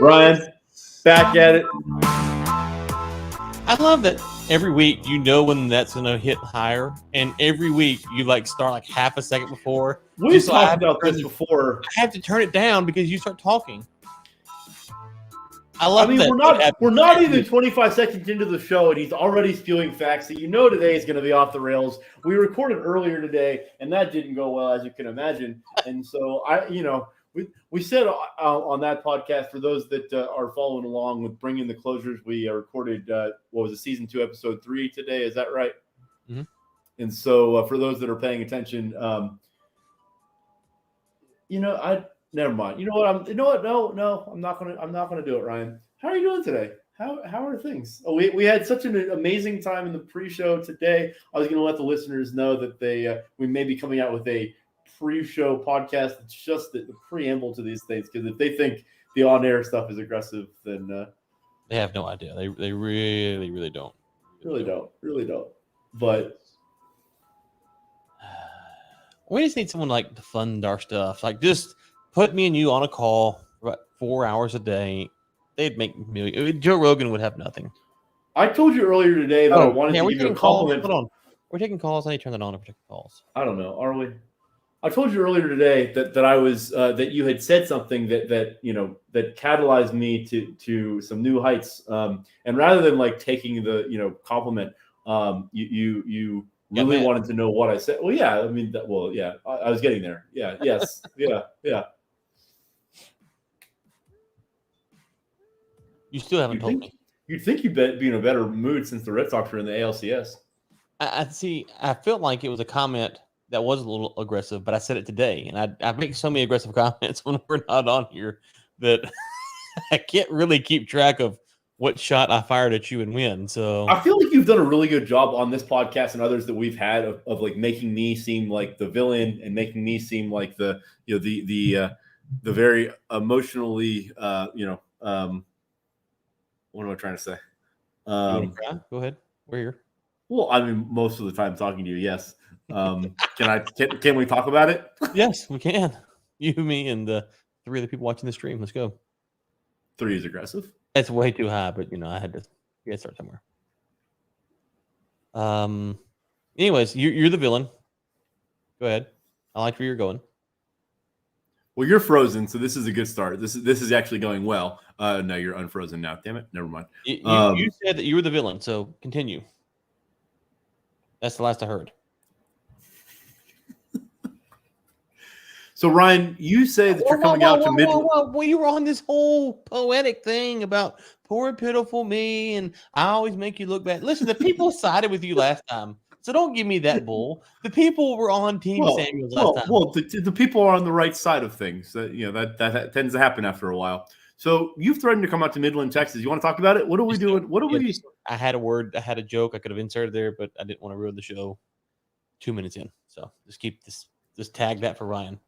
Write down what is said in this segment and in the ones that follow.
Ryan, back at it. I love that every week you know when that's going to hit higher, and every week you start like half a second before. We've talked about this before. I have to turn it down because you start talking. I mean, we're not even 25 seconds into the show, and he's already spewing facts that today is going to be off the rails. We recorded earlier today, and that didn't go well, as you can imagine. And so we said on that podcast, for those that are following along with bringing the closures, we recorded season 2, episode 3 today. Is that right? Mm-hmm. And so for those that are paying attention, never mind. You know what? No, I'm not gonna do it, Ryan. How are you doing today? How are things? Oh, we had such an amazing time in the pre-show today. I was gonna let the listeners know that we may be coming out with a pre-show podcast. It's just the preamble to these things, because if they think the on-air stuff is aggressive, then they have no idea. They really don't. Really don't. But we just need someone to fund our stuff. Just put me and you on a call for about 4 hours a day. They'd make millions. Joe Rogan would have nothing. I told you earlier today that I wanted to give you a compliment. Hold on. We're taking calls. I need to turn that on to protect calls. I don't know. Are we? I told you earlier today that I was that you had said something that catalyzed me to some new heights. And rather than taking the compliment, you really wanted to know what I said. Well, yeah. I mean, I was getting there. Yeah. Yes. Yeah. You still haven't told me. You'd think you'd be in a better mood since the Red Sox are in the ALCS. I see. I felt like it was a comment that was a little aggressive, but I said it today, and I make so many aggressive comments when we're not on here that I can't really keep track of what shot I fired at you and when. So I feel like you've done a really good job on this podcast and others that we've had of making me seem like the villain and making me seem like the very emotionally what am I trying to say? Go ahead. We're here. Well, I mean, most of the time talking to you, yes. Can we talk about it? Yes, we can. You, me, and the 3 other people watching the stream. Let's go. 3 is aggressive. It's way too high, but I had to start somewhere. Anyways, you're the villain. Go ahead. I like where you're going. Well, you're frozen, so this is a good start. This is actually going well. No, you're unfrozen now. Damn it. Never mind. You said that you were the villain, so continue. That's the last I heard. So, Ryan, you say that you're coming out to Midland. Well, you were on this whole poetic thing about poor pitiful me, and I always make you look bad. Listen, the people sided with you last time, so don't give me that bull. The people were on Team Samuels last time. Well, the people are on the right side of things. That tends to happen after a while. So you've threatened to come out to Midland, Texas. You want to talk about it? What are we doing? What are we? I had a joke I could have inserted there, but I didn't want to ruin the show 2 minutes in. So just tag that for Ryan.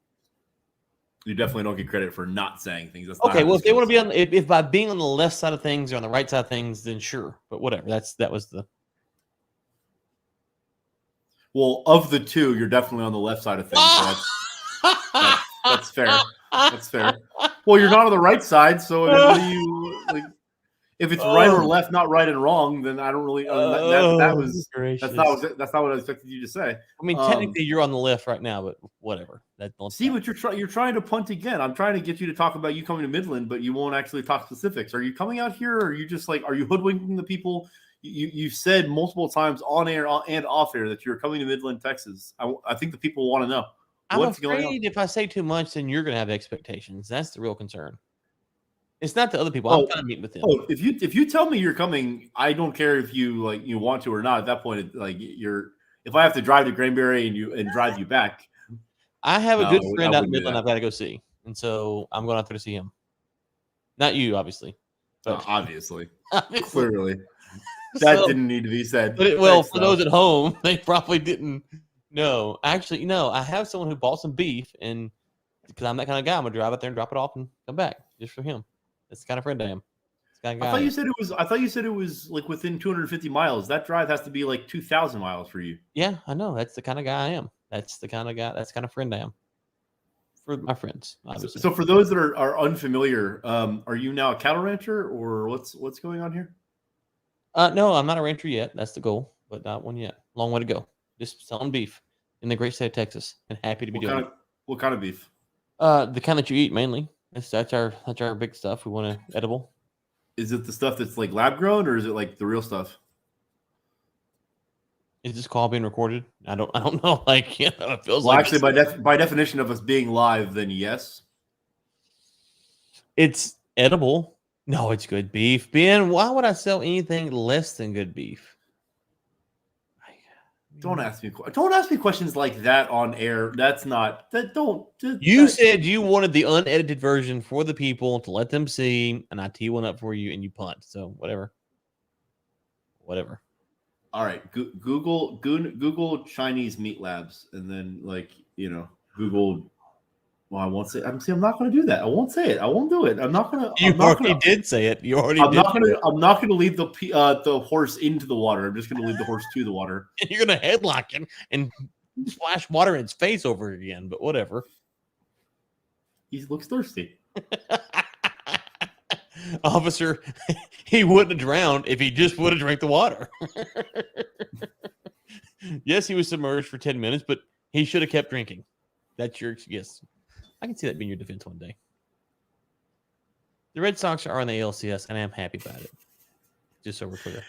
You definitely don't get credit for not saying things. That's okay. Well, if they want to be if by being on the left side of things or on the right side of things, then sure. But whatever. That was the. Well, of the 2, you're definitely on the left side of things. So that's fair. That's fair. Well, you're not on the right side, so what do you like? If it's right or left, not right and wrong, then I don't really. That's not what I expected you to say. I mean, technically, you're on the left right now, but whatever. But you're trying to punt again. I'm trying to get you to talk about you coming to Midland, but you won't actually talk specifics. Are you coming out here, or are you just are you hoodwinking the people? You said multiple times on air and off air that you're coming to Midland, Texas. I think the people want to know. I'm afraid if I say too much, then you're going to have expectations. That's the real concern. It's not the other people. I'm trying to meet with them. Oh, if you tell me you're coming, I don't care if you want to or not. At that point, if I have to drive to Granbury and drive you back. I have a good friend out in Midland I've got to go see, and so I'm going out there to see him. Not you, obviously. But obviously. Clearly. That didn't need to be said. But for those at home, they probably didn't know. Actually, I have someone who bought some beef, and because I'm that kind of guy, I'm gonna drive out there and drop it off and come back just for him. That's the kind of friend I am. I thought you said it was within 250 miles. That drive has to be 2,000 miles for you. Yeah, I know. That's the kind of guy I am. That's the kind of friend I am. for my friends, obviously. So for those that are unfamiliar, are you now a cattle rancher, or what's going on here? No, I'm not a rancher yet. That's the goal, but not one yet. Long way to go. Just selling beef in the great state of Texas, and happy to be doing it. What kind of beef? The kind that you eat mainly. That's our big stuff. We want to edible. Is it the stuff that's like lab grown, or is it like the real stuff? Is this call being recorded? I don't know. Like, it feels Well, like actually, by definition of us being live, then yes. it's edible. No, it's good beef. Ben, why would I sell anything less than good beef? Don't ask me questions like that on air. That's not that. Don't. You said you wanted the unedited version for the people to let them see, and I tee one up for you, and you punt. So whatever. All right. Google Chinese meat labs, and then Google. Well, I won't say. I'm not going to do that. I won't say it. I won't do it. I'm not going to. You already did say it. You already. I'm not going to lead the horse into the water. I'm just going to lead the horse to the water. And you're going to headlock him and splash water in his face over again. But whatever. He looks thirsty. Officer, he wouldn't have drowned if he just would have drank the water. Yes, he was submerged for 10 minutes, but he should have kept drinking. That's your guess. I can see that being your defense one day. The Red Sox are on the ALCS, and I'm happy about it. Just so we're clear.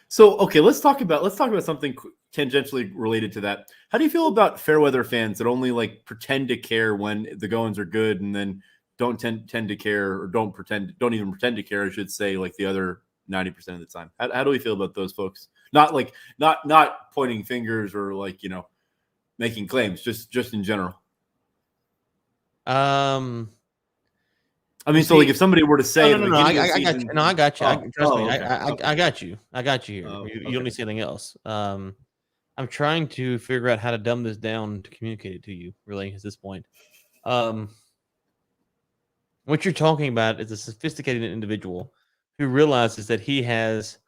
So, okay, let's talk about something tangentially related to that. How do you feel about fair weather fans that only pretend to care when the goings are good, and then don't tend to care, or don't even pretend to care, I should say, like the other 90% of the time? How do we feel about those folks? Not pointing fingers or making claims, just in general. I mean, so if somebody were to say, no, I got you. No, I got you. Trust me, okay. I got you. I got you here. You don't need to say anything else. I'm trying to figure out how to dumb this down to communicate it to you. Really, at this point, what you're talking about is a sophisticated individual who realizes that he has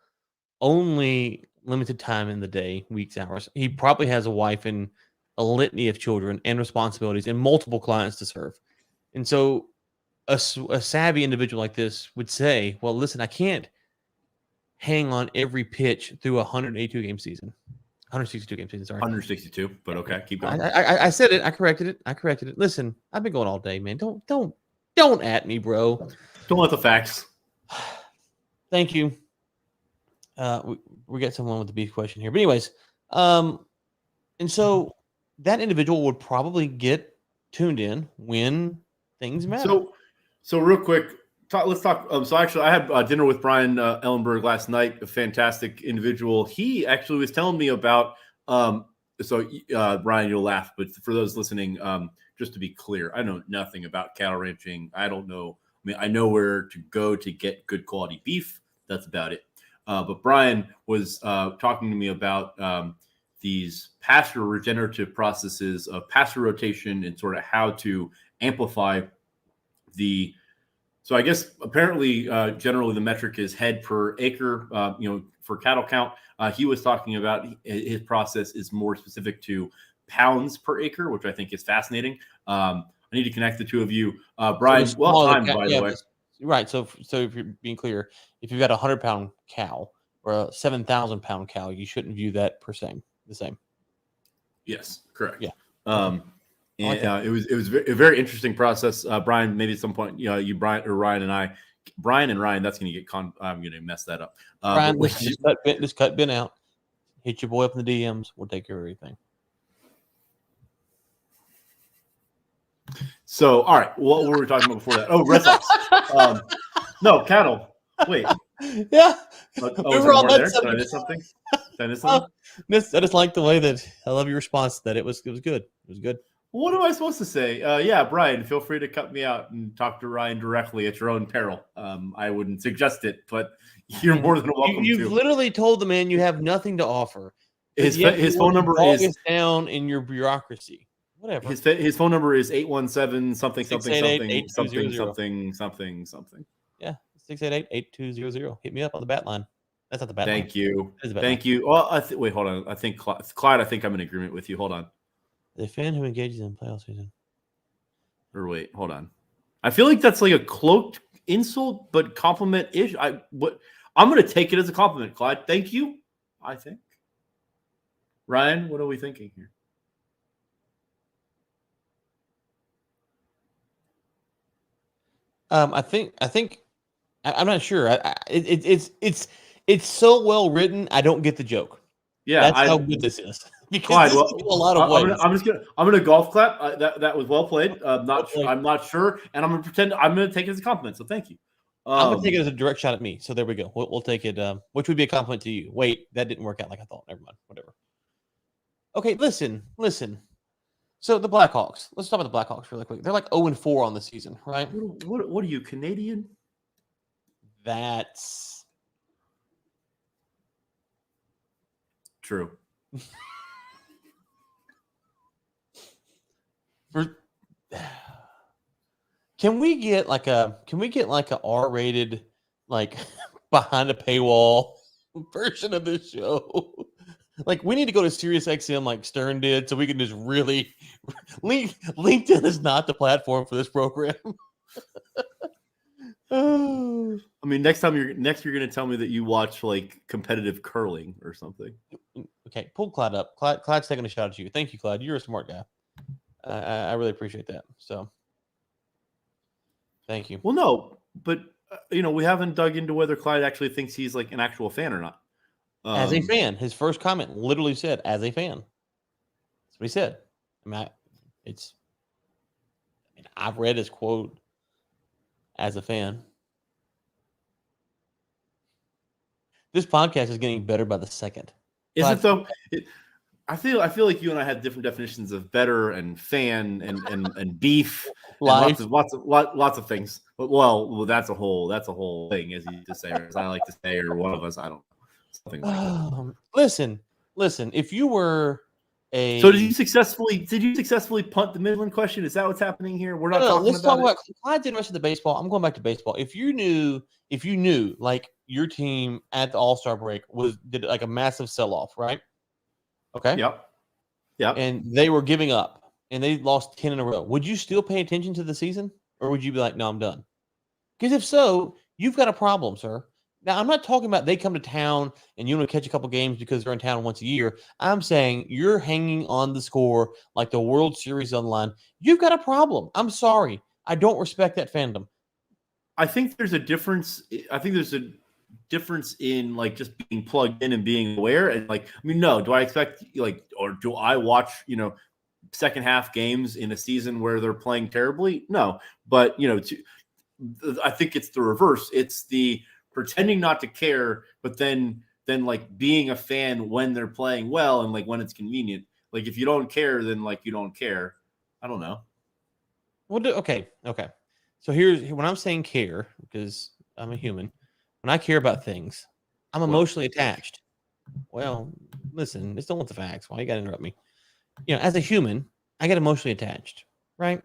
only limited time in the day, weeks, hours. He probably has a wife and a litany of children and responsibilities and multiple clients to serve. And so a savvy individual like this would say, well, listen, I can't hang on every pitch through a 182 game season. 162 game season, sorry. 162, but okay, keep going. I said it. I corrected it. Listen, I've been going all day, man. Don't at me, bro. Don't let the facts. Thank you. We got someone with the beef question here. But anyways, and so that individual would probably get tuned in when things matter. So real quick, let's talk. So actually, I had dinner with Brian Ellenberg last night. A fantastic individual. He actually was telling me about. Brian, you'll laugh, but for those listening, just to be clear, I know nothing about cattle ranching. I don't know. I mean, I know where to go to get good quality beef. That's about it. But Brian was talking to me about these pasture regenerative processes of pasture rotation and sort of how to amplify the. So I guess apparently, generally the metric is head per acre. For cattle count, he was talking about his process is more specific to pounds per acre, which I think is fascinating. I need to connect the two of you, Brian. Well timed, by the way. Right. So if you're being clear, if you've got a 100-pound cow or a 7,000-pound cow, you shouldn't view that the same. Yes, correct. Yeah. It was a very interesting process. Brian, maybe at some point, Brian or Ryan and I, Brian and Ryan, that's going to get I'm going to mess that up. Brian, just cut Ben out. Hit your boy up in the DMs. We'll take care of everything. So, all right. What were we talking about before that? Oh, Red Sox. No, cattle. Wait. Yeah. We were on that subject. Did I miss something? I just like the way that I love your response to that. It was good. It was good. What am I supposed to say? Yeah, Brian, feel free to cut me out and talk to Ryan directly at your own peril. I wouldn't suggest it, but you're more than welcome to. You've literally told the man you have nothing to offer. His phone number is down in your bureaucracy. Whatever. His phone number is 817 something. Yeah, 688-8200. Hit me up on the bat line. That's not the bat line. Thank you. Thank you. Well, wait, hold on. I think Clyde. I think I'm in agreement with you. Hold on. The fan who engages in playoff season. Or wait, hold on. I feel like that's like a cloaked insult, but compliment-ish. I'm going to take it as a compliment, Clyde. Thank you, I think. Ryan, what are we thinking here? I think I'm not sure. It's so well written. I don't get the joke. Yeah, That's how good this is. Because Clyde, this can go a lot of ways. I'm gonna golf clap. That was well played. I'm not sure, and I'm gonna pretend I'm gonna take it as a compliment. So thank you. I'm gonna take it as a direct shot at me. So there we go. We'll take it. Which would be a compliment to you. Wait, that didn't work out like I thought. Never mind. Whatever. Okay, listen. So the Blackhawks. Let's talk about the Blackhawks really quick. They're like 0-4 on the season, right? What are you, Canadian? That's true. Can we get like a R-rated, like behind a paywall version of this show? Like we need to go to SiriusXM like Stern did, so we can just really LinkedIn is not the platform for this program. I mean, next you're gonna tell me that you watch like competitive curling or something. Okay, pull Clyde up. Clyde's taking a shot at you. Thank you, Clyde. You're a smart guy. I really appreciate that. So, thank you. Well, no, but we haven't dug into whether Clyde actually thinks he's like an actual fan or not. As a fan, his first comment literally said, "As a fan." That's what he said. I've read his quote as a fan. This podcast is getting better by the second. Is it though? I feel like you and I have different definitions of better and fan and beef, life. And lots of things. But well, that's a whole thing, as you just say, or as I like to say, or one of us. I don't know. Something like that. Listen. If you were so did you successfully punt the Midland question? Is that what's happening here? We're not talking let's about talk about Clyde's interested in the baseball. I'm going back to baseball. If you knew like your team at the All-Star break did like a massive sell-off, right? Okay. Yep. And they were giving up and they lost 10 in a row. Would you still pay attention to the season? Or would you be like, no, I'm done? Because if so, you've got a problem, sir. Now, I'm not talking about they come to town and you want to catch a couple games because they're in town once a year. I'm saying you're hanging on the score like the World Series on the line. You've got a problem. I'm sorry. I don't respect that fandom. I think there's a difference. I think there's a difference in like just being plugged in and being aware. And like, I mean, no, do I expect or do I watch, second half games in a season where they're playing terribly? No, but I think it's the reverse. It's the pretending not to care, but then like being a fan when they're playing well and like when it's convenient. Like if you don't care, then like you don't care. I don't know. Well, okay. So here's when I'm saying care, because I'm a human. When I care about things, I'm emotionally attached. Well, listen, just don't want the facts. Why you gotta interrupt me? As a human, I get emotionally attached, right?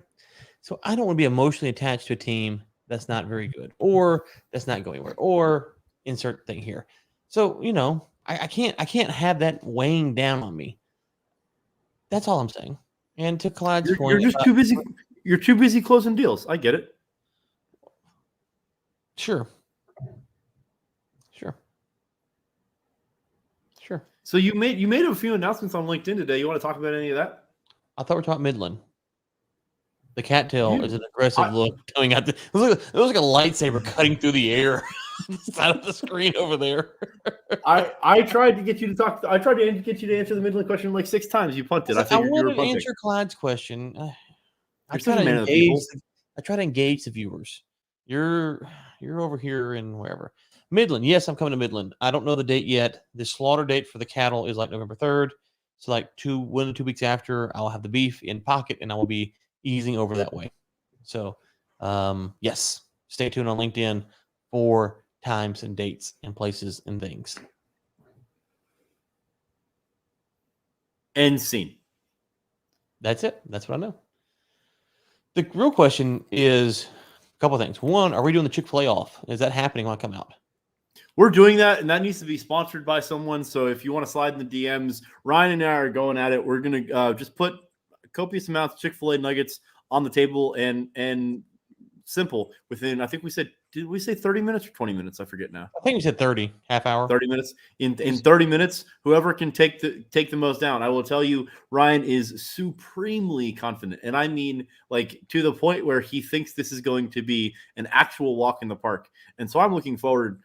So I don't want to be emotionally attached to a team that's not very good or that's not going anywhere or insert thing here. So, I can't have that weighing down on me. That's all I'm saying. And to Clyde's point, you're just too busy. You're too busy closing deals. I get it. Sure. So you made a few announcements on LinkedIn today. You want to talk about any of that? I thought we were talking Midland. The cattail is an aggressive look coming out. It was like a lightsaber cutting through the air side of the screen over there. I tried to get you to talk. I tried to get you to answer the Midland question like 6 times. You punted. I figured you were punting. To answer Clyde's question. I try to engage the viewers. You're over here in wherever. Midland. Yes, I'm coming to Midland. I don't know the date yet. The slaughter date for the cattle is like November 3rd. So like 2 weeks after, I'll have the beef in pocket and I will be easing over that way. So, yes, stay tuned on LinkedIn for times and dates and places and things. End scene. That's it. That's what I know. The real question is a couple of things. One, are we doing the Chick-fil-A off? Is that happening when I come out? We're doing that, and that needs to be sponsored by someone. So if you want to slide in the DMs, Ryan and I are going at it. We're going to just put copious amounts of Chick-fil-A nuggets on the table and simple within. I think we said, did we say 30 minutes or 20 minutes? I forget now. I think we said 30, half hour. 30 minutes. In 30 minutes, whoever can take the most down. I will tell you, Ryan is supremely confident. And I mean, like, to the point where he thinks this is going to be an actual walk in the park. And so I'm looking forward.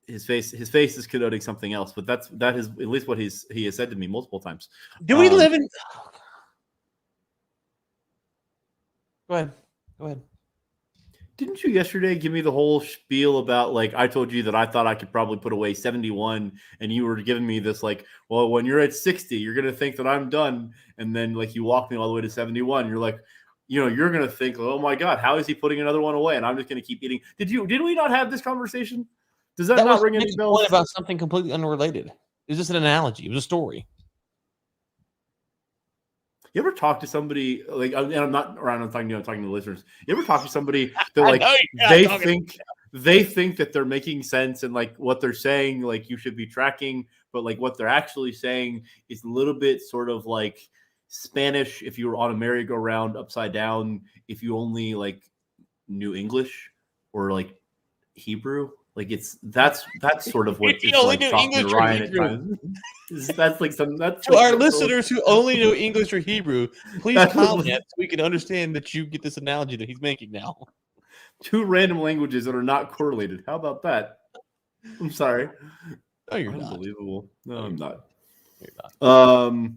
His face is connoting something else, but that is at least what he has said to me multiple times. Do we live in? Go ahead. Didn't you yesterday give me the whole spiel about, like, I told you that I thought I could probably put away 71, and you were giving me this, like, well, when you're at 60, you're gonna think that I'm done, and then, like, you walk me all the way to 71. You're like, you're gonna think, oh my God, how is he putting another one away? And I'm just gonna keep eating. Did we not have this conversation? Does that not ring any bells? Point about something completely unrelated. It was just an analogy. It was a story. You ever talk to somebody, like, and I'm not around, I'm talking to the listeners. You ever talk to somebody that, like, they think that they're making sense and, like, what they're saying, like, you should be tracking, but, like, what they're actually saying is a little bit sort of like Spanish if you were on a merry-go-round upside down, if you only, like, knew English or, like, Hebrew. Like, that's sort of what it's like talking to Ryan at times. That's like some. That's to our listeners who only know English or Hebrew, please comment so we can understand that you get this analogy that he's making now. Two random languages that are not correlated. How about that? I'm sorry. No, you're not. Unbelievable. No, I'm not. You're not.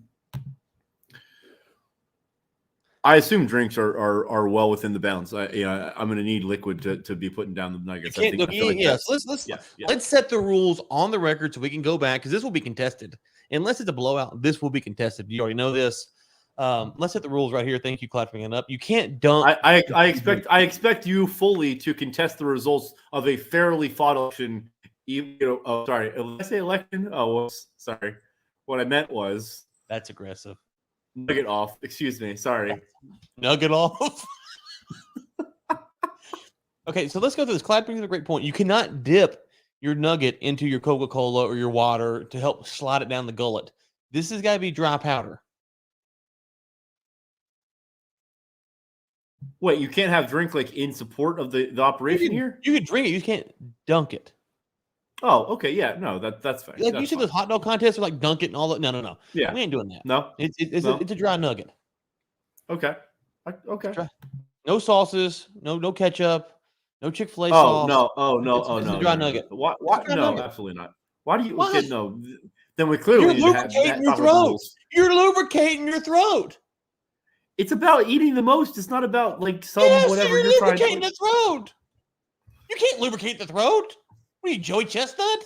I assume drinks are well within the bounds. I'm going to need liquid to be putting down the nuggets. Let's set the rules on the record so we can go back, because this will be contested. Unless it's a blowout, this will be contested. You already know this. Let's set the rules right here. Thank you, clapping it up. You can't dunk. I expect you fully to contest the results of a fairly fought election. Sorry. Did I say election? Oh, sorry. What I meant was that's aggressive. Nugget off. Excuse me. Sorry. Nugget off. Okay, so let's go through this. Clyde brings up a great point. You cannot dip your nugget into your Coca-Cola or your water to help slide it down the gullet. This has got to be dry powder. Wait, you can't have drink, like, in support of the operation here? You can drink it. You can't dunk it. Oh, okay. Yeah, no, that's fine. Like, you see those hot dog contests with, like, dunk it and all that? No. Yeah. We ain't doing that. No. It's a dry nugget. Okay. Okay. No sauces, no ketchup, no Chick-fil-A sauce. No. It's a dry nugget. Why? No, absolutely not. Why do you? Okay, no. Then we clearly You're lubricating your throat. You're lubricating your throat. It's about eating the most. It's not about, like, whatever you're lubricating the throat. You can't lubricate the throat. What are you, Joey Chestnut?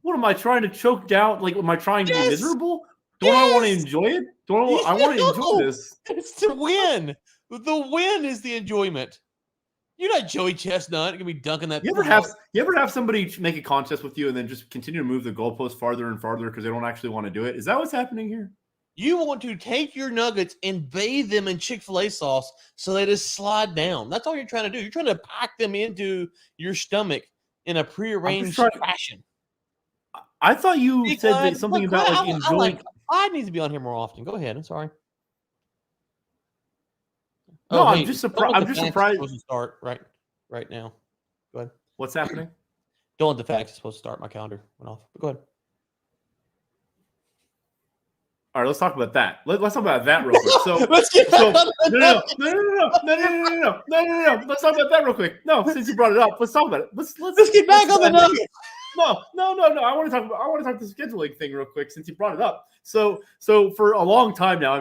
What am I trying to choke down? Like, am I trying to be miserable? Don't I want to enjoy it? I want to enjoy this. It's to win. The win is the enjoyment. You're not Joey Chestnut. You're gonna be dunking that. You ever have somebody make a contest with you and then just continue to move the goalpost farther and farther because they don't actually want to do it? Is that what's happening here? You want to take your nuggets and bathe them in Chick-fil-A sauce so they just slide down. That's all you're trying to do. You're trying to pack them into your stomach in a prearranged fashion. I thought you said something about, like, enjoying. I need to be on here more often. Go ahead. I'm sorry. No, I'm just surprised. I'm just surprised. Supposed to start right now. Go ahead. What's happening? Don't let the facts. It's supposed to start. My calendar went off. But go ahead. All right, let's talk about that. Let's talk about that real quick. So let's get no. Let's talk about that real quick. No, since you brought it up, let's talk about it. Let's get back on the nuggets. No. I want to talk the scheduling thing real quick since you brought it up. So for a long time now,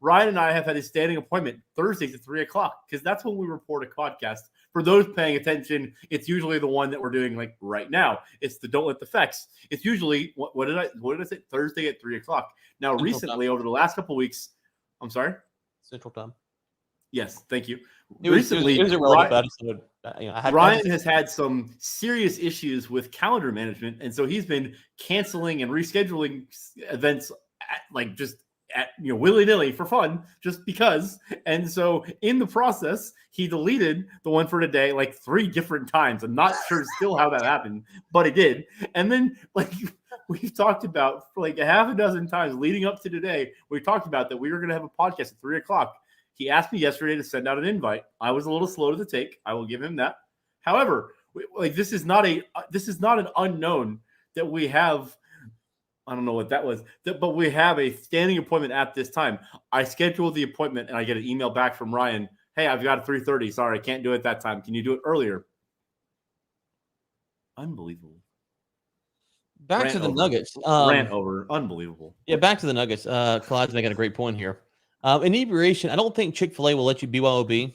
Ryan and I have had a standing appointment Thursdays at 3:00 because that's when we report a podcast. For those paying attention, it's usually the one that we're doing, like, right now. It's the Don't Let the Facts. It's usually what did I say? Thursday at 3:00. Now, Central recently, time. Over the last couple of weeks, I'm sorry. Central Time. Yes, thank you. It was a relevant episode. Ryan has had some serious issues with calendar management, and so he's been canceling and rescheduling events willy-nilly for fun, just because. And so in the process, he deleted the one for today like 3 different times. I'm not sure still how that happened, but it did. And then, like, we've talked about for like a half a dozen times leading up to today, we talked about that we were going to have a podcast at 3:00. He asked me yesterday to send out an invite. I was a little slow to the take. I will give him that. However, like this is not an unknown that we have. I don't know what that was, but we have a standing appointment at this time. I scheduled the appointment and I get an email back from Ryan. Hey, I've got a 3:30. Sorry, I can't do it that time. Can you do it earlier? Unbelievable. Back to the Nuggets. Rant over. Unbelievable. Yeah, back to the Nuggets. Clyde's making a great point here. Inebriation, I don't think Chick-fil-A will let you BYOB.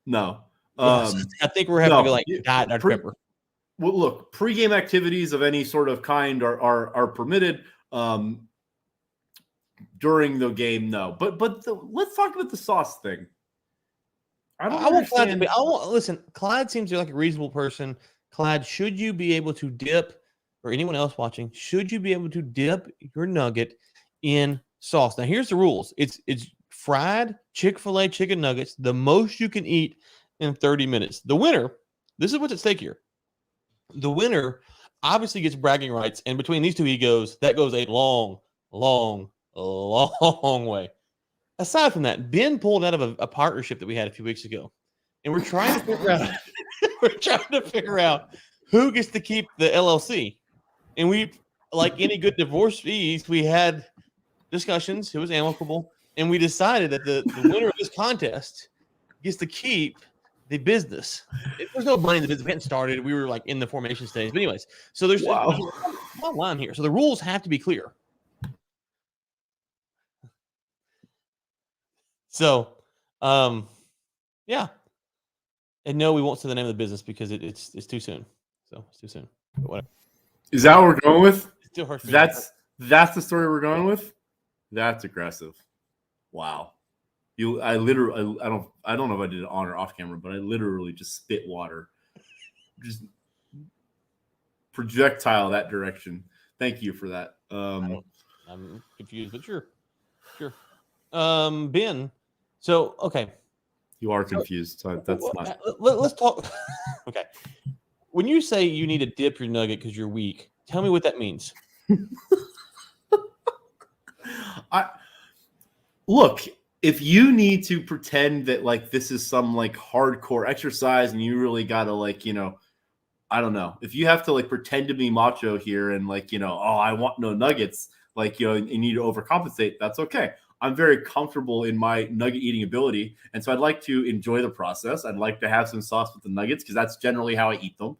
No. I think we're having to go like Diet Dr. Pepper. Well, look, pregame activities of any sort of kind are permitted. During the game, no. But let's talk about the sauce thing. I want Clyde to be. Listen. Clyde seems like a reasonable person. Clyde, should you be able to dip, or anyone else watching, should you be able to dip your nugget in sauce? Now, here's the rules. It's fried Chick-fil-A chicken nuggets, the most you can eat in 30 minutes. The winner, this is what's at stake here. The winner obviously gets bragging rights, and between these two egos, that goes a long, long, long way. Aside from that, Ben pulled out of a partnership that we had a few weeks ago, and we're trying to figure out who gets to keep the LLC. And we, like any good divorcees, we had discussions. It was amicable, and we decided that the winner of this contest gets to keep the business. There's no money in the business. We hadn't started. We were like in the formation stage. But anyways, so there's a line here. So the rules have to be clear. So, yeah. And no, we won't say the name of the business because it's too soon. So it's too soon. But whatever. Is that what we're going with? It still hurts. That's the story we're going with? That's aggressive. Wow. I don't know if I did it on or off camera, but I literally just spit water. Just projectile that direction. Thank you for that. I'm confused, but sure. Ben. So okay. You are confused. So that's not. Let's talk. Okay. When you say you need to dip your nugget because you're weak, tell me what that means. Look. If you need to pretend that like this is some like hardcore exercise and you really gotta like, I don't know. If you have to like pretend to be macho here and like, I want no nuggets, like, you need to overcompensate, that's okay. I'm very comfortable in my nugget eating ability. And so I'd like to enjoy the process. I'd like to have some sauce with the nuggets because that's generally how I eat them.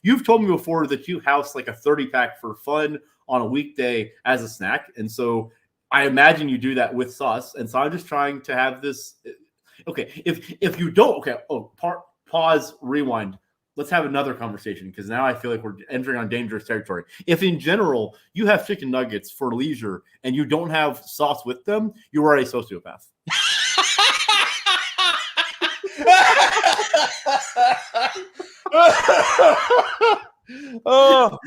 You've told me before that you house like a 30-pack for fun on a weekday as a snack. And so I imagine you do that with sauce, and so I'm just trying to have this. Okay, if you don't, okay. Pause, rewind. Let's have another conversation because now I feel like we're entering on dangerous territory. If in general you have chicken nuggets for leisure and you don't have sauce with them, you are a sociopath. Oh.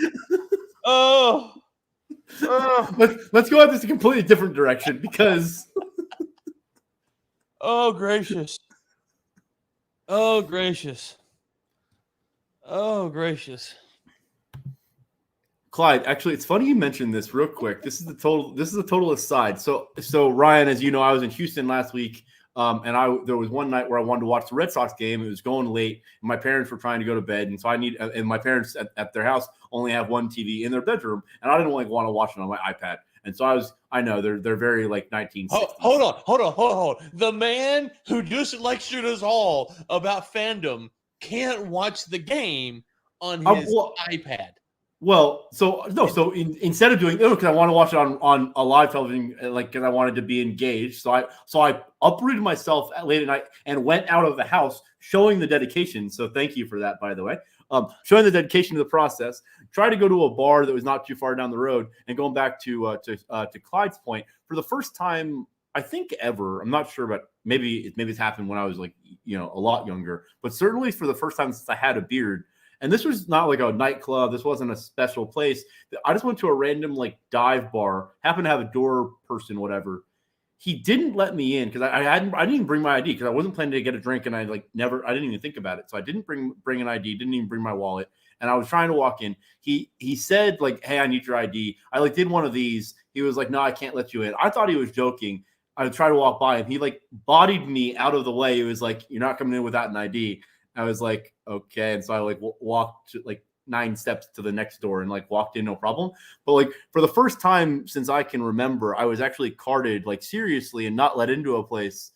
Let's go at this a completely different direction because oh gracious. Clyde, actually it's funny you mentioned this real quick. This is a total aside. So Ryan, as you know, I was in Houston last week. And there was one night where I wanted to watch the Red Sox game. It was going late, and my parents were trying to go to bed, and so and my parents at their house only have one TV in their bedroom, and I didn't want to watch it on my iPad. And so I know they're very like 1960s. Hold on. The man who just lectured us all about fandom can't watch the game on his iPad. Well, instead of doing it, because I want to watch it on a live television, like because I wanted to be engaged, so I uprooted myself late at night and went out of the house, showing the dedication. So thank you for that, by the way. Showing the dedication to the process. Tried to go to a bar that was not too far down the road, and going back to Clyde's point, for the first time I think ever, I'm not sure, but maybe it's happened when I was like a lot younger, but certainly for the first time since I had a beard. And this was not like a nightclub. This wasn't a special place. I just went to a random like dive bar. Happened to have a door person, whatever. He didn't let me in because I didn't even bring my ID because I wasn't planning to get a drink, and I didn't even think about it. So I didn't bring an ID. Didn't even bring my wallet. And I was trying to walk in. He said like, "Hey, I need your ID." I did one of these. He was like, "No, I can't let you in." I thought he was joking. I tried to walk by and he like bodied me out of the way. He was like, "You're not coming in without an ID." I was like, "Okay." And so I like walked like 9 steps to the next door and like walked in, no problem. But like for the first time since I can remember, I was actually carded like seriously and not let into a place.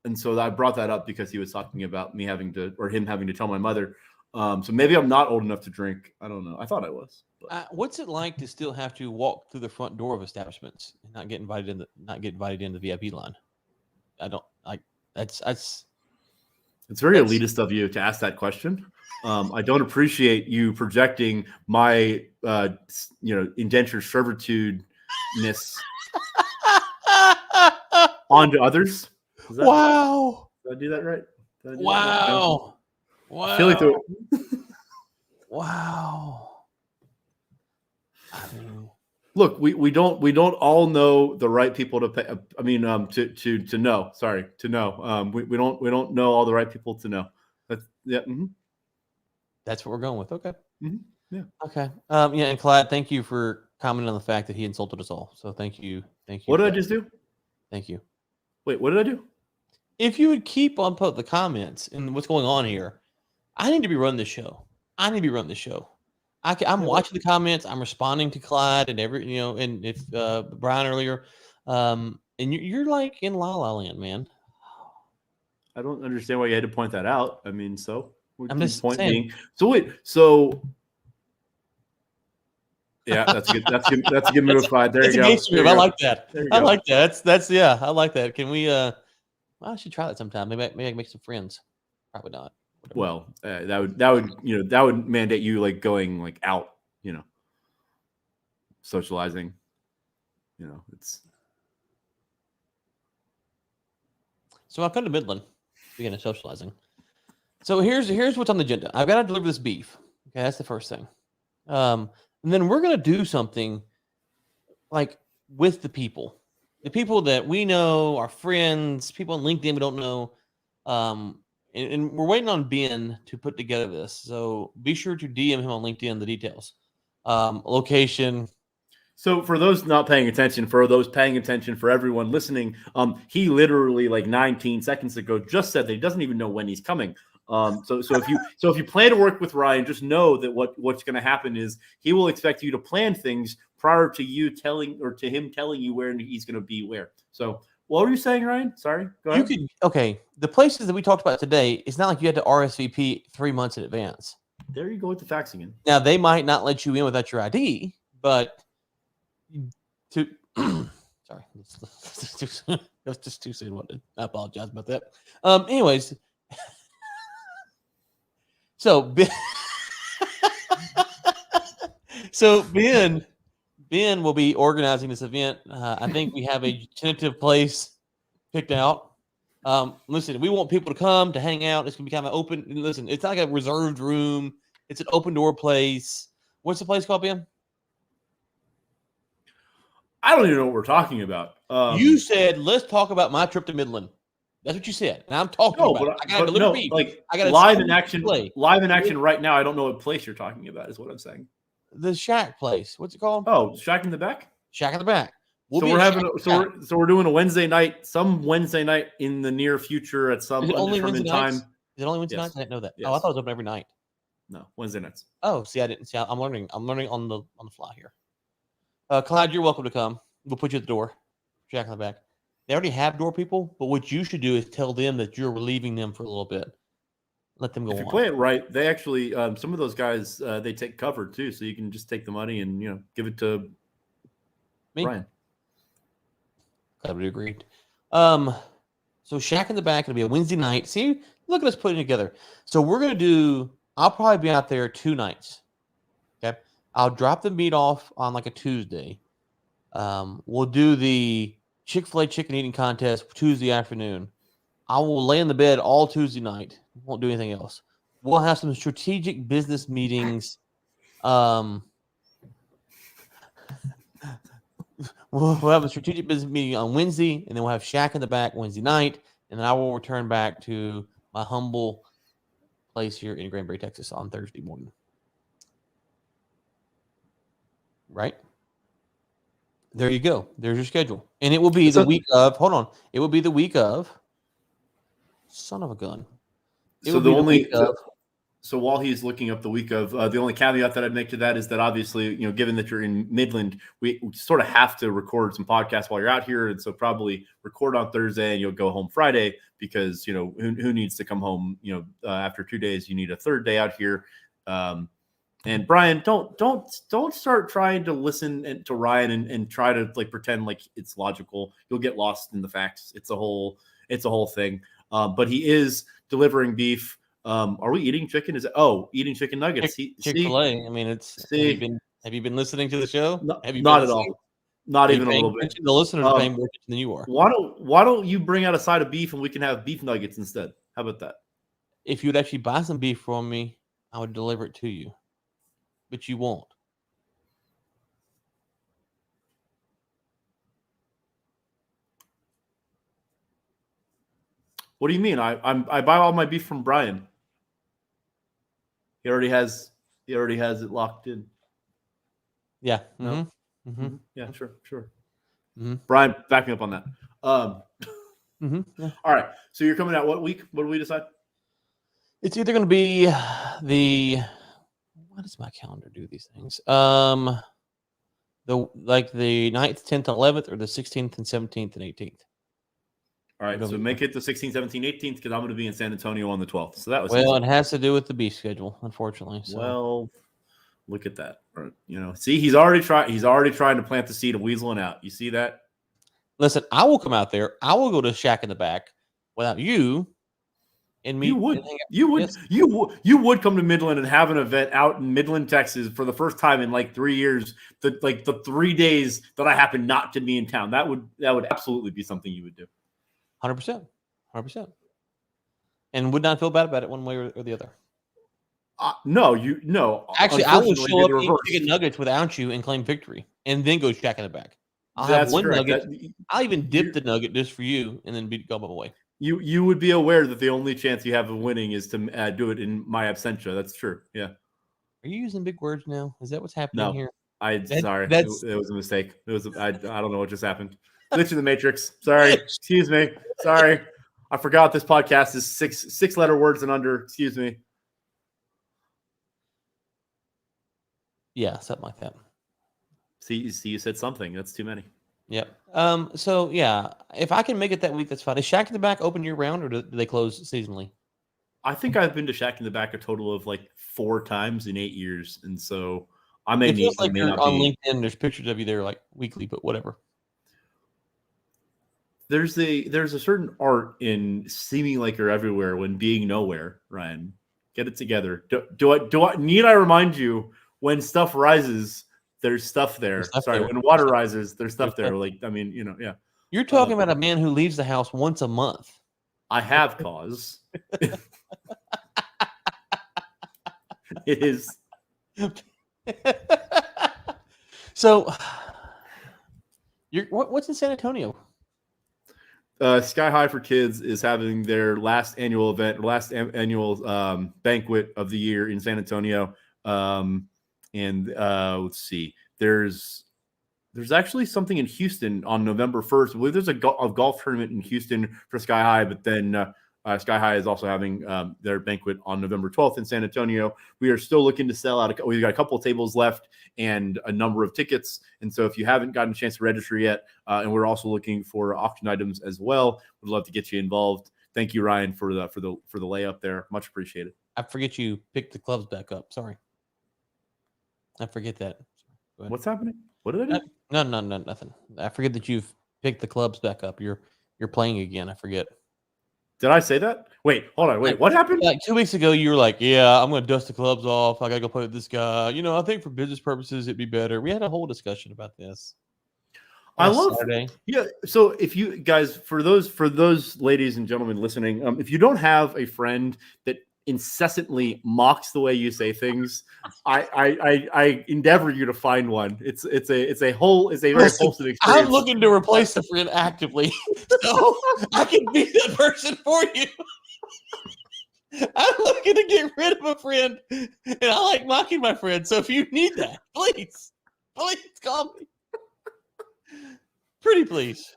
And so I brought that up because he was talking about me having to, or him having to tell my mother. So maybe I'm not old enough to drink. I don't know. I thought I was. But. What's it like to still have to walk through the front door of establishments and not get invited in the VIP line? I don't like that's It's very elitist of you to ask that question. I don't appreciate you projecting my indenture servitude-ness onto others. Wow. Did I do that right? Wow. Wow. I feel like wow. I mean, look, we don't all know the right people to pay. I mean, to know. Sorry, to know. We don't know all the right people to know. That's That's what we're going with. Okay. Mm-hmm. Yeah. Okay. Yeah, and Clyde, thank you for commenting on the fact that he insulted us all. So thank you. What did I just do? Thank you. Wait, what did I do? If you would keep on putting the comments and what's going on here, I need to be running the show. I'm watching the comments. I'm responding to Clyde and and if Brian earlier, and you're like in La La Land, man. I don't understand why you had to point that out. I mean, I'm just saying. Yeah, that's good. That's a good move, Clyde. There you go. I like that. I like that. I like that. Can we? I should try that sometime. Maybe I can make some friends. Probably not. Well, that would mandate you like going like out, socializing. It's. So I come to Midland, beginning of socializing. So here's what's on the agenda. I've got to deliver this beef. Okay, that's the first thing. And then we're gonna do something like with the people that we know, our friends, people on LinkedIn we don't know. And we're waiting on Ben to put together this. So be sure to DM him on LinkedIn the details. Location. So for those not paying attention, for those paying attention, for everyone listening, he literally like 19 seconds ago just said that he doesn't even know when he's coming. So if you plan to work with Ryan, just know that what's going to happen is he will expect you to plan things prior to him telling you where he's going to be where. So what were you saying, Ryan? Sorry, go ahead. The places that we talked about today, it's not like you had to RSVP 3 months in advance. There you go with the faxing in. Now they might not let you in without your ID, but sorry, that's just too soon. I apologize about that. Anyways, so Ben will be organizing this event. I think we have a tentative place picked out. Listen, we want people to come to hang out. It's gonna be kind of open. Listen, it's not like a reserved room. It's an open door place. What's the place called, Ben? I don't even know what we're talking about. You said, let's talk about my trip to Midland. That's what you said. And I'm talking about it. I got to deliver beef. Like I got live in action right now. I don't know what place you're talking about is what I'm saying. The Shack place. What's it called? Oh, Shack in the Back? Shack in the Back. We're doing a Wednesday night, some Wednesday night in the near future at some undetermined time. Is it only Wednesday nights? I didn't know that. Yes. Oh, I thought it was open every night. No, Wednesday nights. Oh, see, I didn't see. I'm learning on the fly here. Clyde, you're welcome to come. We'll put you at the door. Shack in the Back. They already have door people, but what you should do is tell them that you're relieving them for a little bit. Let them go on. If you play it right, they actually some of those guys they take cover too, so you can just take the money and give it to me. Ryan. Glad we agreed. So Shack in the Back it'll be a Wednesday night. See, look at us putting it together. So we're gonna do. I'll probably be out there 2 nights. Okay, I'll drop the meat off on like a Tuesday. We'll do the Chick-fil-A chicken eating contest Tuesday afternoon. I will lay in the bed all Tuesday night. Won't do anything else. We'll have some strategic business meetings. We'll have a strategic business meeting on Wednesday, and then we'll have Shack in the Back Wednesday night, and then I will return back to my humble place here in Granbury, Texas on Thursday morning. Right? There you go. There's your schedule. And it will be So- the week of, hold on. It will be the week of, son of a gun. It So will the be the only week of, so while he's looking up the week of, the only caveat that I'd make to that is that obviously, given that you're in Midland, we sort of have to record some podcasts while you're out here, and so probably record on Thursday and you'll go home Friday because who needs to come home after 2 days? You need a third day out here. And Brian, don't start trying to listen to Ryan and try to like pretend like it's logical. You'll get lost in the facts. It's a whole thing. But he is delivering beef. Are we eating chicken? Eating chicken nuggets? Chick-fil-A. I mean, have you been listening to the show? Have you Not been at listening? all. Not Are you even a paying little bit. attention? The listeners are paying more attention than you are. Why don't you bring out a side of beef and we can have beef nuggets instead? How about that? If you would actually buy some beef from me, I would deliver it to you. But you won't. What do you mean? I buy all my beef from Brian. He already has it locked in. Yeah. No. Mm-hmm. Yeah, sure. Mm-hmm. Brian, back me up on that. Yeah. All right. So you're coming out what week? What do we decide? It's either going to be what does my calendar do these things? The 9th, 10th, 11th, or the 16th and 17th and 18th. All right. So make it the 16th, 17th, 18th because I'm going to be in San Antonio on the 12th. So that was easy. It has to do with the beef schedule, unfortunately. So. Well, look at that. See, he's already trying to plant the seed of weaseling out. You see that? Listen, I will come out there. I will go to Shack in the Back without you and me. You would come to Midland and have an event out in Midland, Texas for the first time in like 3 years. The 3 days that I happen not to be in town. That would absolutely be something you would do. 100%. And would not feel bad about it one way or the other. No. Actually, I will show up eat chicken nuggets without you and claim victory, and then go Shack in the Back. I'll have one nugget. I'll even dip the nugget just for you, and then go away. You would be aware that the only chance you have of winning is to do it in my absentia. That's true. Yeah. Are you using big words now? Is that what's happening here? Sorry. It was a mistake. I don't know what just happened. Glitch in the Matrix. Sorry. Excuse me. Sorry. I forgot this podcast is six letter words and under. Excuse me. Yeah, something like that. See, you said something. That's too many. Yep. So yeah, if I can make it that week, that's fine. Is Shack in the Back open year round, or do they close seasonally? I think I've been to Shack in the Back a total of like 4 times in 8 years, and so I may. It feels like you're on LinkedIn. There's pictures of you there, like weekly, but whatever. There's a certain art in seeming like you're everywhere when being nowhere. Ryan, get it together. Do I need I remind you when stuff rises? There's stuff there. When water rises, there's stuff there. Yeah. You're talking about a man who leaves the house once a month. I have cause. It is. So, what's in San Antonio? Sky High for Kids is having their last annual banquet of the year in San Antonio. Let's see. There's actually something in Houston on November 1st. I believe there's a golf tournament in Houston for Sky High, but then Sky High is also having their banquet on November 12th in San Antonio. We are still looking to sell out. We've got a couple of tables left and a number of tickets. And so if you haven't gotten a chance to register yet, and we're also looking for auction items as well, we'd love to get you involved. Thank you, Ryan, for the layup there. Much appreciated. I forget you picked the clubs back up. Sorry. I forget that. What's happening? What did I do? No, nothing. I forget that you've picked the clubs back up. You're playing again. I forget. Did I say that? Wait, hold on. Wait, what happened? Like 2 weeks ago, you were like, yeah, I'm going to dust the clubs off. I got to go play with this guy. I think for business purposes, it'd be better. We had a whole discussion about this. I love Saturday. Yeah. So if you guys, for those ladies and gentlemen listening, if you don't have a friend that incessantly mocks the way you say things, I endeavor you to find one. It's a very wholesome experience. I'm looking to replace the friend actively, so I can be that person for you. I'm looking to get rid of a friend, and I like mocking my friend. So if you need that, please call me. Pretty please.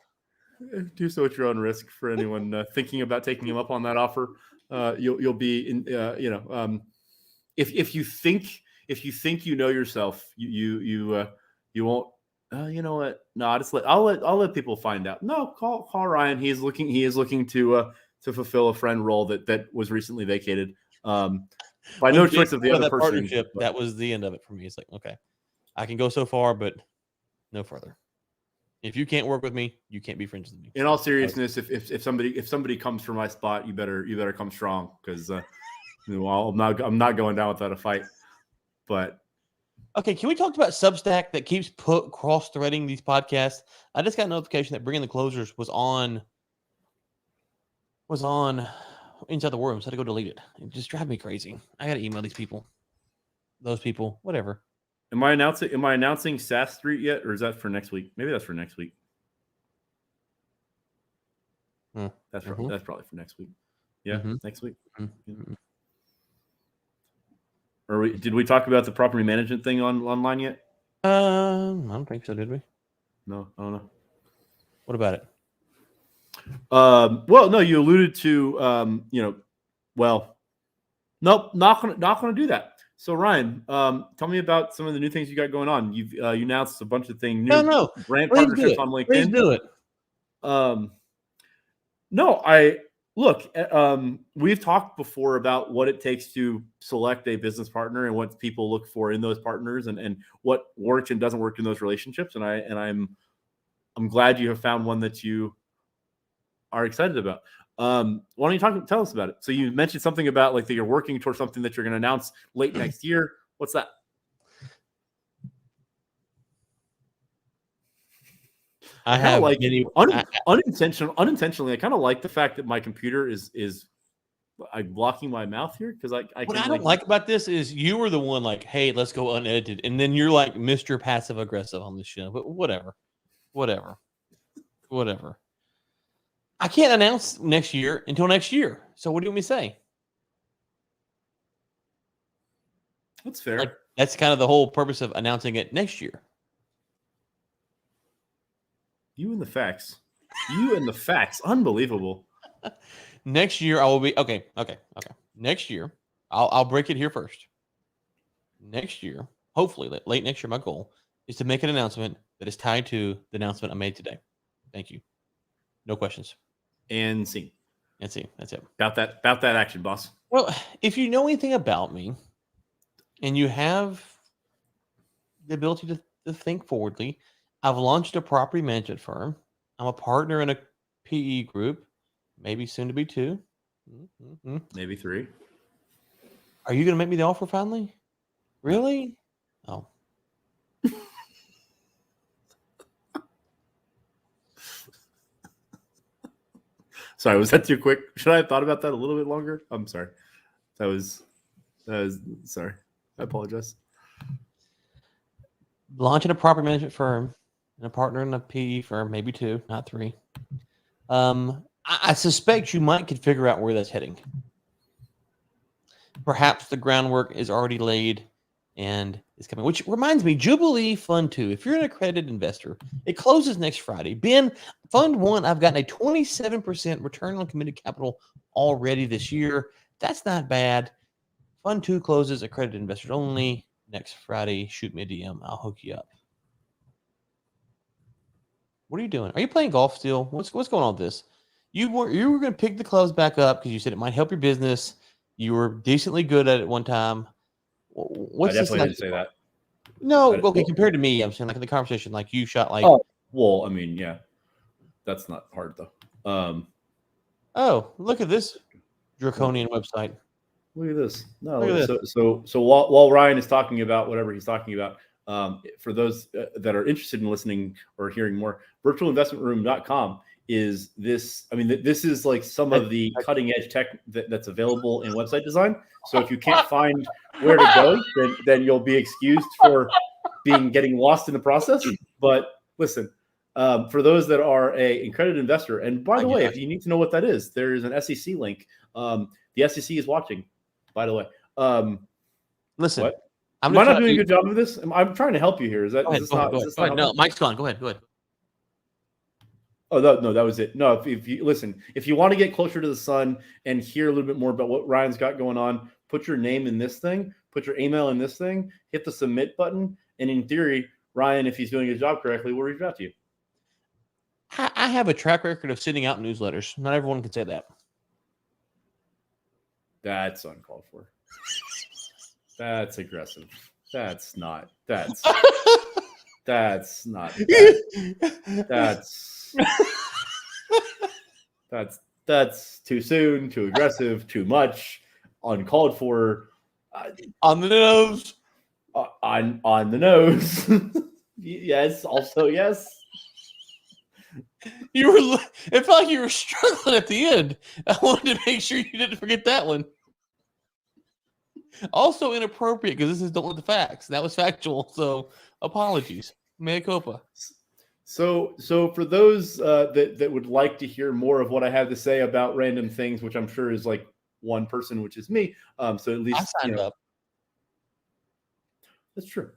Do so at your own risk. For anyone thinking about taking him up on that offer, you'll be in. If you think you know yourself, you won't. You know what? No, I'll let people find out. No, call Ryan. He is looking to fulfill a friend role that was recently vacated. By no choice of the other person. Partnership, that was the end of it for me. It's like, okay, I can go so far, but no further. If you can't work with me, you can't be friends with me. In all seriousness, if somebody comes for my spot, you better come strong, because I'm not going down without a fight. But okay, can we talk about Substack that keeps cross-threading these podcasts? I just got a notification that Bringing the Closers was on Inside the War Room, so I had to go delete it. It just drives me crazy. I got to email those people, whatever. Am I announcing SAS Street yet, or is that for next week? Maybe that's for next week. That's probably for next week. Yeah, next week. Yeah. Or did we talk about the property management thing online yet? I don't think so. Did we? No, I don't know. What about it? Well, no, you alluded to, nope, not gonna do that. So Ryan, tell me about some of the new things you got going on. You announced a bunch of things. No, brand partnerships on LinkedIn. Please do it. We've talked before about what it takes to select a business partner and what people look for in those partners, and what works and doesn't work in those relationships. And I'm glad you have found one that you are excited about. Why don't you tell us about it? So you mentioned something about that you're working towards something that you're going to announce late next year. What's that? I have unintentionally. I kind of like the fact that my computer is blocking my mouth here, because what I don't like about this is you were the one hey, let's go unedited, and then you're like Mr. Passive Aggressive on the show. But whatever. I can't announce next year until next year. So what do you want me to say? That's fair. That's kind of the whole purpose of announcing it next year. You and the facts. Unbelievable. Next year I will be okay. Next year, I'll break it here first. Next year, hopefully late next year, my goal is to make an announcement that is tied to the announcement I made today. Thank you. No questions. And see. That's it. About that action, boss. Well, if you know anything about me and you have the ability to think forwardly, I've launched a property management firm. I'm a partner in a PE group, maybe soon to be 2. Maybe 3. Are you going to make me the offer finally? Really? Oh. Sorry, was that too quick? Should I have thought about that a little bit longer? I'm sorry. That was sorry. I apologize. Launching a property management firm and a partner in a PE firm, maybe 2, not 3. I suspect you might could figure out where that's heading. Perhaps the groundwork is already laid and is coming, which reminds me, Jubilee Fund 2, if you're an accredited investor, it closes next Friday. Ben, Fund 1, I've gotten a 27% return on committed capital already this year. That's not bad. Fund 2 closes accredited investors only next Friday. Shoot me a DM. I'll hook you up. What are you doing? Are you playing golf still? What's going on with this? You were going to pick the clubs back up because you said it might help your business. You were decently good at it one time. What's I definitely didn't say that. No, okay. Compared to me, I'm saying in the conversation, you shot Oh, well, I mean, yeah, that's not hard though. Oh, look at this draconian website. Look at this. No, Look at so while Ryan is talking about whatever he's talking about, for those that are interested in listening or hearing more, virtualinvestmentroom.com is this. I mean, this is some of the cutting edge tech that's available in website design. So if you can't find where to go, then you'll be excused for getting lost in the process. But listen, for those that are an accredited investor, and by the way, if you need to know what that is, there is an SEC link. The SEC is watching, by the way. Listen, what? Am I not doing a good job of this? I'm trying to help you here. Is that go ahead. No, Mike's gone. Go ahead. Oh no, that was it. No, if you listen, if you want to get closer to the sun and hear a little bit more about what Ryan's got going on, put your name in this thing, put your email in this thing, hit the submit button, and in theory, Ryan, if he's doing his job correctly, will reach out to you. I have a track record of sending out newsletters. Not everyone can say that. That's uncalled for. That's aggressive. That's not. That's not. That's too soon, too aggressive, too much, uncalled for. On the nose. On the nose. Yes. Also, yes. It felt like you were struggling at the end. I wanted to make sure you didn't forget that one. Also inappropriate because this is Don't Let the Facts. That was factual. So apologies. Mea culpa. So for those that would like to hear more of what I have to say about random things, which I'm sure is like one person, which is me. So at least I signed up. That's true.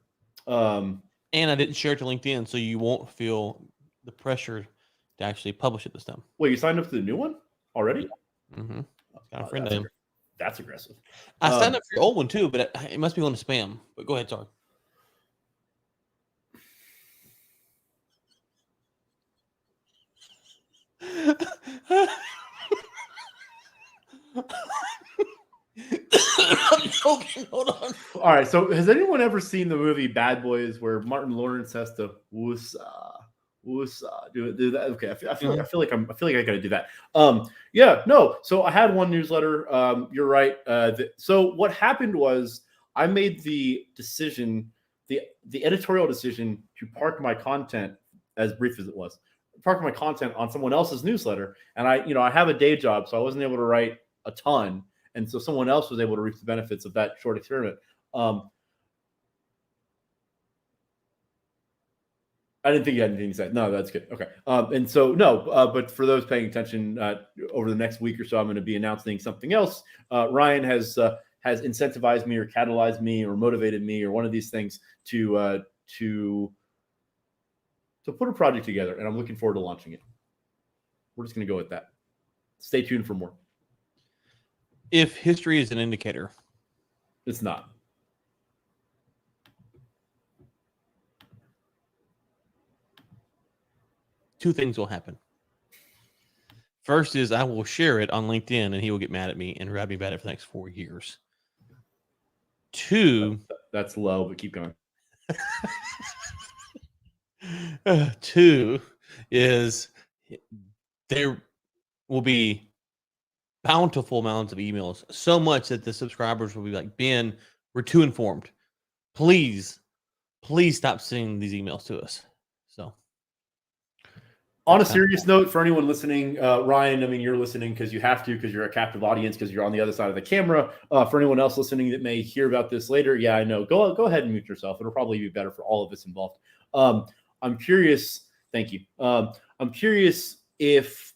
And I didn't share it to LinkedIn, so you won't feel the pressure to actually publish it this time. Wait, you signed up to the new one already? Mm-hmm. Got a friend name. That's aggressive. I signed up for your old one too, but it must be going to spam. But go ahead, sorry. I'm joking. Hold on. All right. So, has anyone ever seen the movie Bad Boys, where Martin Lawrence has to do that? Okay, I feel like I got to do that. Yeah, no. So I had one newsletter. You're right. So what happened was I made the decision, the editorial decision to park my content, as brief as it was, park my content on someone else's newsletter. And I have a day job, so I wasn't able to write a ton. And so someone else was able to reap the benefits of that short experiment. I didn't think you had anything to say. No, that's good. Okay. And so, but for those paying attention, over the next week or so, I'm going to be announcing something else. Ryan has incentivized me or catalyzed me or motivated me or one of these things to put a project together. And I'm looking forward to launching it. We're just going to go with that. Stay tuned for more. If history is an indicator, it's not. Two things will happen. First is I will share it on LinkedIn and he will get mad at me and ride me about it for the next 4 years. Two. That's low, but keep going. Two is there will be bountiful amounts of emails, so much that the subscribers will be like, Ben, we're too informed. Please stop sending these emails to us. So on a serious note, for anyone listening, Ryan, I mean, you're listening because you have to, because you're a captive audience, because you're on the other side of the camera. For anyone else listening that may hear about this later, yeah, I know. Go ahead and mute yourself. It'll probably be better for all of us involved. I'm curious. Thank you. I'm curious if.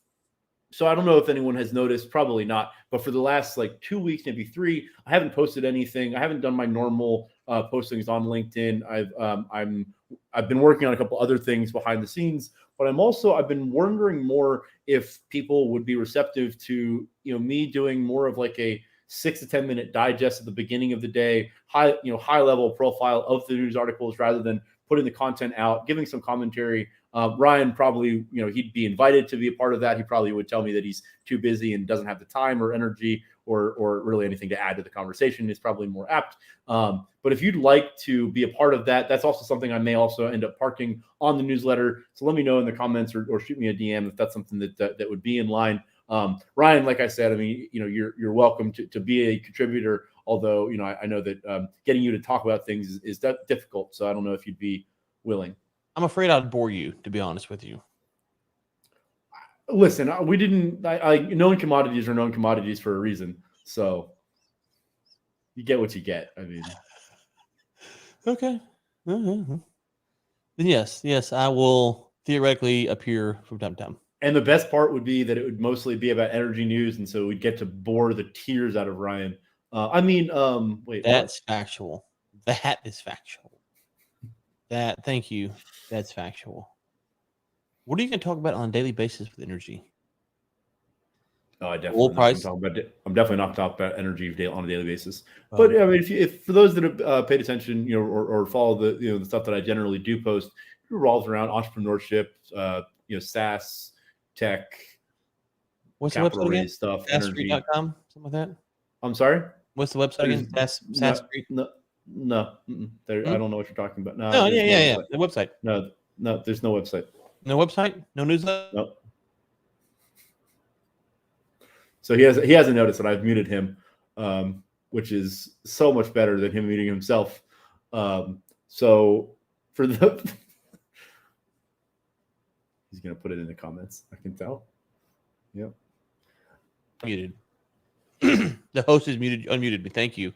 So I don't know if anyone has noticed, probably not, but for the last like 2 weeks, maybe 3, I haven't posted anything. I haven't done my normal postings on LinkedIn. I've been working on a couple other things behind the scenes, but I've been wondering more if people would be receptive to, me doing more of like a 6 to 10 minute digest at the beginning of the day, high level profile of the news articles rather than putting the content out, giving some commentary. Ryan probably, he'd be invited to be a part of that. He probably would tell me that he's too busy and doesn't have the time or energy or really anything to add to the conversation. Is probably more apt. But if you'd like to be a part of that, that's also something I may also end up parking on the newsletter. So let me know in the comments or shoot me a DM if that's something that would be in line. Ryan, like I said, I mean, you're welcome to be a contributor. Although, I know that getting you to talk about things is that difficult. So I don't know if you'd be willing. I'm afraid I'd bore you, to be honest with you. Listen, we didn't. Known commodities are known commodities for a reason. So you get what you get. I mean, okay. Then yes, I will theoretically appear from time to time. And the best part would be that it would mostly be about energy news, and so we'd get to bore the tears out of Ryan. Wait. That's factual. That is factual. Thank you. That's factual. What are you going to talk about on a daily basis with energy? Oh, I Oil definitely not price? gonna talk about it. I'm definitely not talking about energy on a daily basis. Um, But I mean, if for those that have paid attention, or follow the stuff that I generally do post, it revolves around entrepreneurship, SaaS, tech, What's the capital website again? raise stuff, energy. SaaSstreet.com, something like that. I'm sorry. What's the website again? SaaS No, Street. no. Hmm? I don't know what you're talking about. No, No, there's no yeah. website. The website. No, there's no website. No website. No newsletter. No. So he hasn't noticed that I've muted him, which is so much better than him muting himself. So for the he's gonna put it in the comments. I can tell. Yep. Muted. The host is unmuted me. Thank you.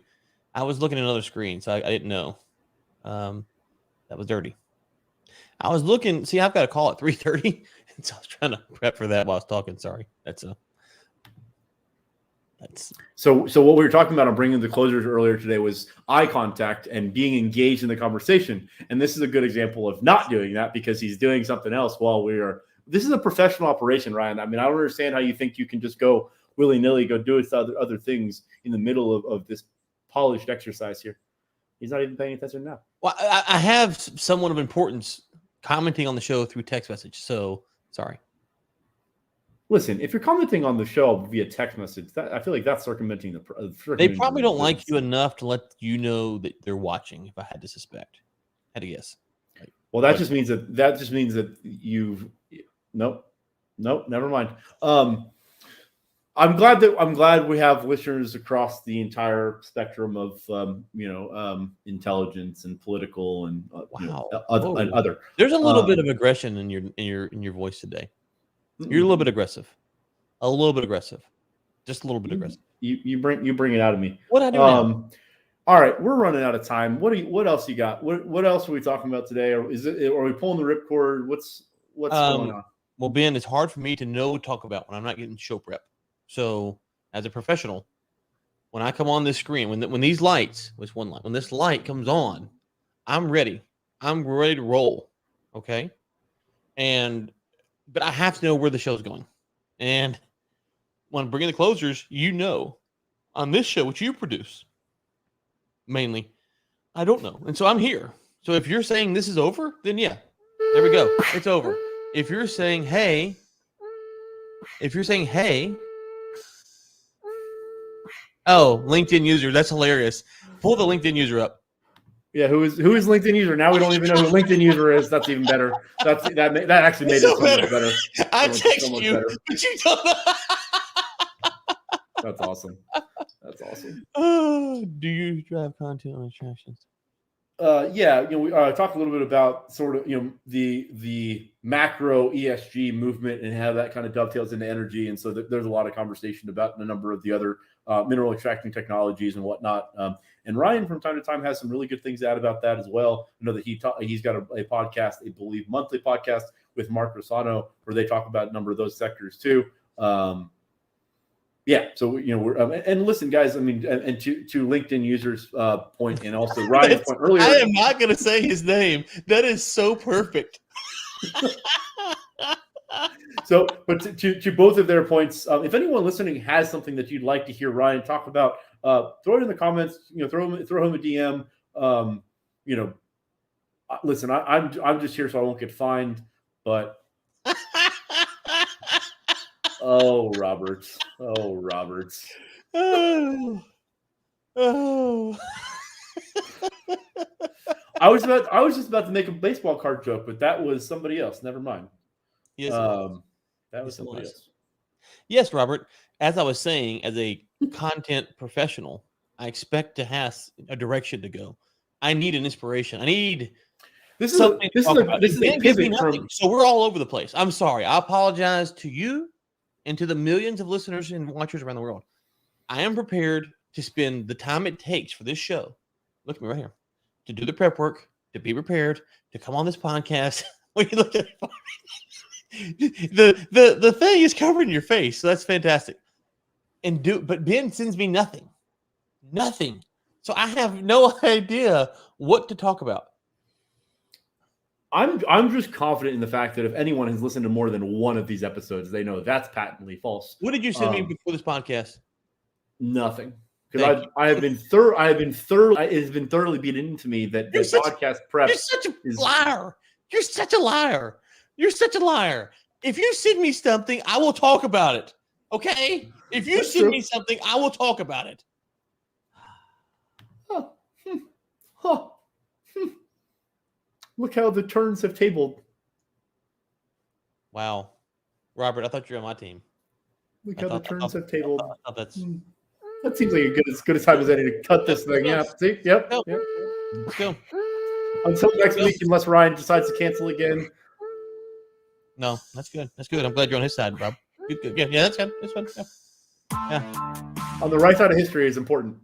I was looking at another screen, so I didn't know. That was dirty. I was looking. See, I've got a call at 3:30, and so I was trying to prep for that while I was talking. Sorry. That's So what we were talking about on bringing the closers earlier today was eye contact and being engaged in the conversation. And this is a good example of not doing that because he's doing something else while we are. This is a professional operation, Ryan. I mean, I don't understand how you think you can just go willy-nilly, go do other things in the middle of this polished exercise here. He's not even paying attention now. Well, I have someone of importance commenting on the show through text message. So sorry. Listen, if you're commenting on the show via text message, I feel like that's circumventing the. They probably don't like you enough to let you know that they're watching. If I had to suspect, I had to guess. Well, that just means that you've nope, never mind. I'm glad we have listeners across the entire spectrum of intelligence and political and other. There's a little bit of aggression in your voice today. You're a little bit aggressive. Just a little bit aggressive. You bring it out of me. What I do now? All right, we're running out of time. What else you got? What else are we talking about today? Or are we pulling the ripcord? What's going on? Well, Ben, it's hard for me to talk about when I'm not getting show prep. So, as a professional, when I come on this screen, when these lights, when this light comes on, I'm ready. I'm ready to roll. Okay, but I have to know where the show's going. And when bringing the closers, on this show, which you produce mainly, I don't know. And so I'm here. So if you're saying this is over, then yeah, there we go. It's over. If you're saying, hey, oh, LinkedIn user, that's hilarious. Pull the LinkedIn user up. Yeah, who is LinkedIn user? Now we don't even know who LinkedIn user is. That's even better. That actually made it so much better. I text you, but you don't know. That's awesome. Do you drive content on attractions? Yeah, we talked a little bit about sort of the macro ESG movement and how that kind of dovetails into energy, and so there's a lot of conversation about a number of the other mineral extracting technologies and whatnot. And Ryan, from time to time, has some really good things to add about that as well. I know that he's got a podcast, I believe, monthly podcast with Mark Rosano, where they talk about a number of those sectors too. Yeah, so we're and listen, guys. I mean, and to LinkedIn users' point, and also Ryan's point earlier. I am not going to say his name. That is so perfect. So, but to both of their points, if anyone listening has something that you'd like to hear Ryan talk about, throw it in the comments. Throw him a DM. Listen, I'm just here so I won't get fined, but. Oh, Roberts. Oh. I was just about to make a baseball card joke, but that was somebody else. Never mind. Yes, that was somebody else. Yes, Robert. As I was saying, as a content professional, I expect to have a direction to go. I need an inspiration. I need something to talk about. This is a pivot from. So we're all over the place. I'm sorry. I apologize to you and to the millions of listeners and watchers around the world. I am prepared to spend the time it takes for this show. Look at me right here. To do the prep work, to be prepared, to come on this podcast. When you look at the thing is covering your face, so that's fantastic. But Ben sends me nothing. So I have no idea what to talk about. I'm just confident in the fact that if anyone has listened to more than one of these episodes, they know that's patently false. What did you send me before this podcast? Nothing. Because I have been thoroughly. It has been thoroughly beaten into me that the podcast prep. You're such a liar. You're such a liar. You're such a liar. If you send me something, I will talk about it. Okay? If you send me something, I will talk about it. Huh. Huh. Look how the turns have tabled. Wow. Robert, I thought you were on my team. Look how the turns have tabled. That seems like as good a time as any to cut this thing. Yeah. See? Yep. Yep. Let's go. Until next week, unless Ryan decides to cancel again. No, that's good. That's good. I'm glad you're on his side, Rob. Good. Yeah, that's good. That's good. Yeah. On the right side of history is important.